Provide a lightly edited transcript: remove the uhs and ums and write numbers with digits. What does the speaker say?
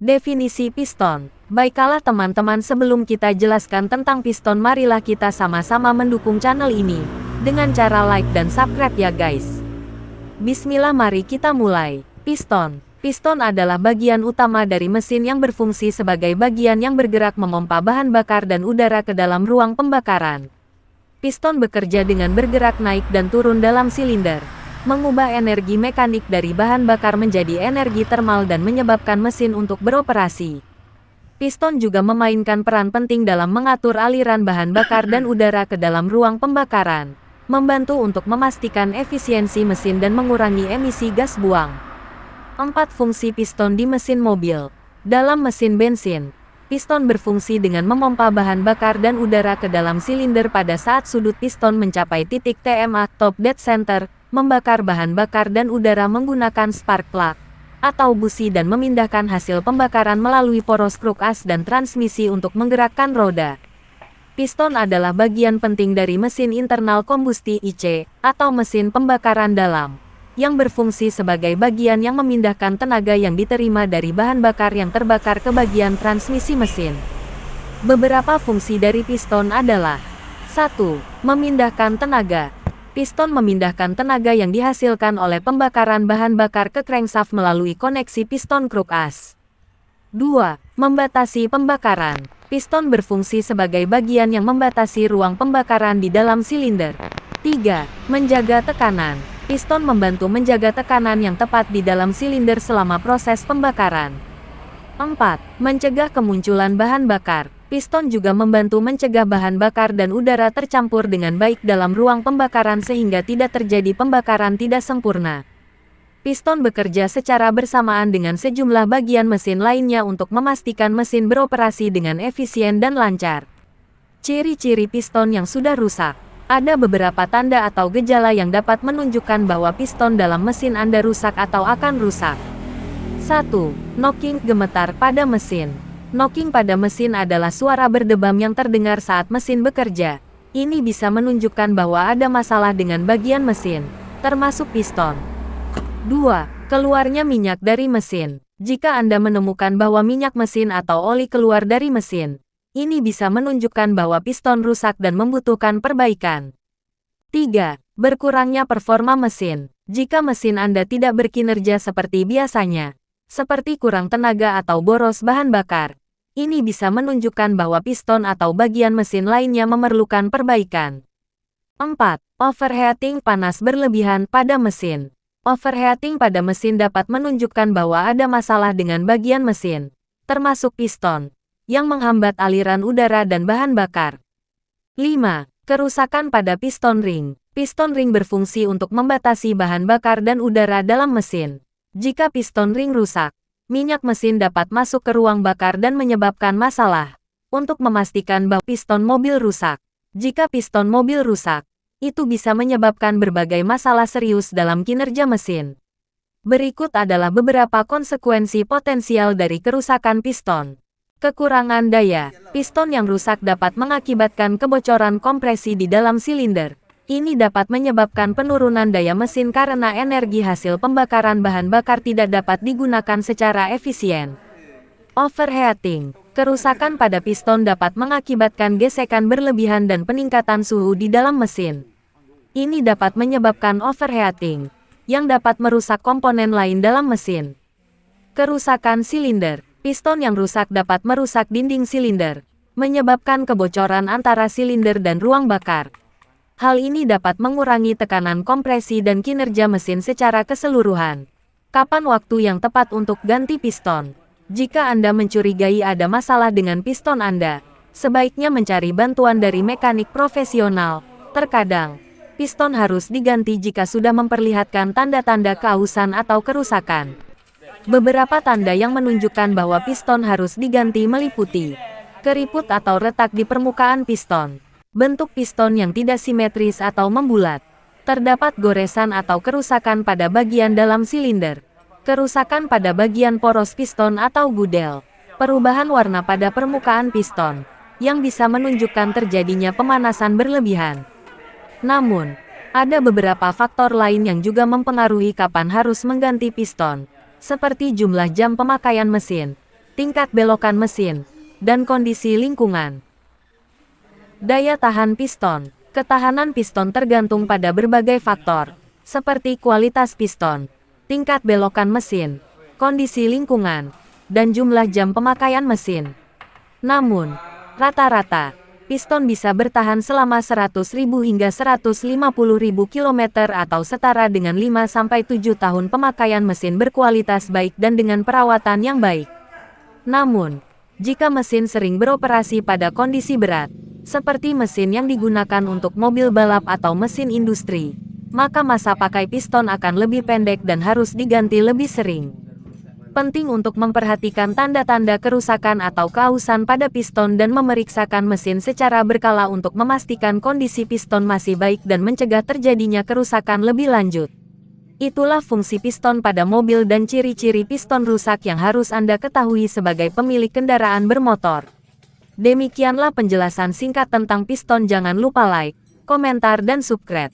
Definisi piston. Baiklah teman-teman, sebelum kita jelaskan tentang piston, marilah kita sama-sama mendukung channel ini dengan cara like dan subscribe ya guys. Bismillah, mari kita mulai. Piston. Piston adalah bagian utama dari mesin yang berfungsi sebagai bagian yang bergerak memompa bahan bakar dan udara ke dalam ruang pembakaran. Piston bekerja dengan bergerak naik dan turun dalam silinder, mengubah energi mekanik dari bahan bakar menjadi energi termal dan menyebabkan mesin untuk beroperasi. Piston juga memainkan peran penting dalam mengatur aliran bahan bakar dan udara ke dalam ruang pembakaran, membantu untuk memastikan efisiensi mesin dan mengurangi emisi gas buang. 4 fungsi piston di mesin mobil. Dalam mesin bensin, piston berfungsi dengan memompa bahan bakar dan udara ke dalam silinder pada saat sudut piston mencapai titik TMA (top dead center), membakar bahan bakar dan udara menggunakan spark plug atau busi dan memindahkan hasil pembakaran melalui poros kruk as dan transmisi untuk menggerakkan roda. Piston adalah bagian penting dari mesin internal kombusti (IC) atau mesin pembakaran dalam, yang berfungsi sebagai bagian yang memindahkan tenaga yang diterima dari bahan bakar yang terbakar ke bagian transmisi mesin. Beberapa fungsi dari piston adalah: 1. Memindahkan tenaga. Piston memindahkan tenaga yang dihasilkan oleh pembakaran bahan bakar ke crankshaft melalui koneksi piston kruk as. 2. Membatasi pembakaran. Piston berfungsi sebagai bagian yang membatasi ruang pembakaran di dalam silinder. 3. Menjaga tekanan. Piston membantu menjaga tekanan yang tepat di dalam silinder selama proses pembakaran. 4. Mencegah kemunculan bahan bakar. Piston juga membantu mencegah bahan bakar dan udara tercampur dengan baik dalam ruang pembakaran sehingga tidak terjadi pembakaran tidak sempurna. Piston bekerja secara bersamaan dengan sejumlah bagian mesin lainnya untuk memastikan mesin beroperasi dengan efisien dan lancar. Ciri-ciri piston yang sudah rusak. Ada beberapa tanda atau gejala yang dapat menunjukkan bahwa piston dalam mesin Anda rusak atau akan rusak. 1. Knocking, gemetar pada mesin. Knocking pada mesin adalah suara berdebam yang terdengar saat mesin bekerja. Ini bisa menunjukkan bahwa ada masalah dengan bagian mesin, termasuk piston. 2. Keluarnya minyak dari mesin. Jika Anda menemukan bahwa minyak mesin atau oli keluar dari mesin, ini bisa menunjukkan bahwa piston rusak dan membutuhkan perbaikan. 3. Berkurangnya performa mesin. Jika mesin Anda tidak berkinerja seperti biasanya, seperti kurang tenaga atau boros bahan bakar, ini bisa menunjukkan bahwa piston atau bagian mesin lainnya memerlukan perbaikan. 4. Overheating, panas berlebihan pada mesin. Overheating pada mesin dapat menunjukkan bahwa ada masalah dengan bagian mesin, termasuk piston, yang menghambat aliran udara dan bahan bakar. 5. Kerusakan pada piston ring. Piston ring berfungsi untuk membatasi bahan bakar dan udara dalam mesin. Jika piston ring rusak, minyak mesin dapat masuk ke ruang bakar dan menyebabkan masalah. Untuk memastikan bahwa piston mobil rusak. Jika piston mobil rusak, itu bisa menyebabkan berbagai masalah serius dalam kinerja mesin. Berikut adalah beberapa konsekuensi potensial dari kerusakan piston. Kekurangan daya. Piston yang rusak dapat mengakibatkan kebocoran kompresi di dalam silinder. Ini dapat menyebabkan penurunan daya mesin karena energi hasil pembakaran bahan bakar tidak dapat digunakan secara efisien. Overheating. Kerusakan pada piston dapat mengakibatkan gesekan berlebihan dan peningkatan suhu di dalam mesin. Ini dapat menyebabkan overheating, yang dapat merusak komponen lain dalam mesin. Kerusakan silinder. Piston yang rusak dapat merusak dinding silinder, menyebabkan kebocoran antara silinder dan ruang bakar. Hal ini dapat mengurangi tekanan kompresi dan kinerja mesin secara keseluruhan. Kapan waktu yang tepat untuk ganti piston? Jika Anda mencurigai ada masalah dengan piston Anda, sebaiknya mencari bantuan dari mekanik profesional. Terkadang, piston harus diganti jika sudah memperlihatkan tanda-tanda keausan atau kerusakan. Beberapa tanda yang menunjukkan bahwa piston harus diganti meliputi keriput atau retak di permukaan piston, bentuk piston yang tidak simetris atau membulat, terdapat goresan atau kerusakan pada bagian dalam silinder, kerusakan pada bagian poros piston atau gudel, perubahan warna pada permukaan piston, yang bisa menunjukkan terjadinya pemanasan berlebihan. Namun, ada beberapa faktor lain yang juga mempengaruhi kapan harus mengganti piston, seperti jumlah jam pemakaian mesin, tingkat belokan mesin, dan kondisi lingkungan. Daya tahan piston. Ketahanan piston tergantung pada berbagai faktor, seperti kualitas piston, tingkat belokan mesin, kondisi lingkungan, dan jumlah jam pemakaian mesin. Namun, rata-rata, piston bisa bertahan selama 100.000 hingga 150.000 km atau setara dengan 5-7 tahun pemakaian mesin berkualitas baik dan dengan perawatan yang baik. Namun, jika mesin sering beroperasi pada kondisi berat, seperti mesin yang digunakan untuk mobil balap atau mesin industri, maka masa pakai piston akan lebih pendek dan harus diganti lebih sering. Penting untuk memperhatikan tanda-tanda kerusakan atau keausan pada piston dan memeriksakan mesin secara berkala untuk memastikan kondisi piston masih baik dan mencegah terjadinya kerusakan lebih lanjut. Itulah fungsi piston pada mobil dan ciri-ciri piston rusak yang harus Anda ketahui sebagai pemilik kendaraan bermotor. Demikianlah penjelasan singkat tentang piston. Jangan lupa like, komentar, dan subscribe.